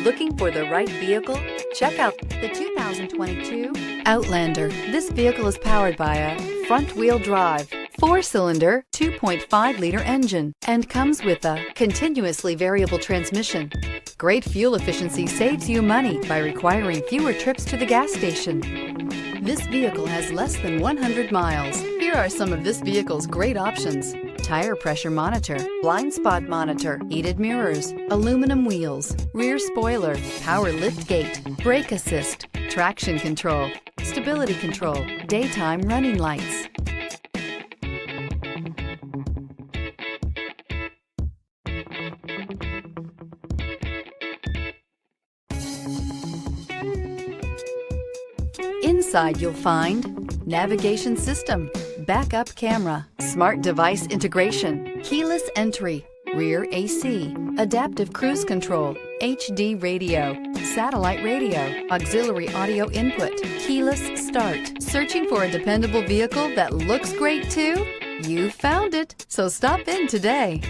Looking for the right vehicle? Check out the 2022 Outlander. This vehicle is powered by a front-wheel drive, 4-cylinder, 2.5-liter engine, and comes with a continuously variable transmission. Great fuel efficiency saves you money by requiring fewer trips to the gas station. This vehicle has less than 100 miles. Here are some of this vehicle's great options: tire pressure monitor, blind spot monitor, heated mirrors, aluminum wheels, rear spoiler, power lift gate, brake assist, traction control, stability control, daytime running lights. Inside you'll find navigation system, backup camera, smart device integration, keyless entry, rear AC, adaptive cruise control, HD radio, satellite radio, auxiliary audio input, keyless start. Searching for a dependable vehicle that looks great too? You found it, so stop in today.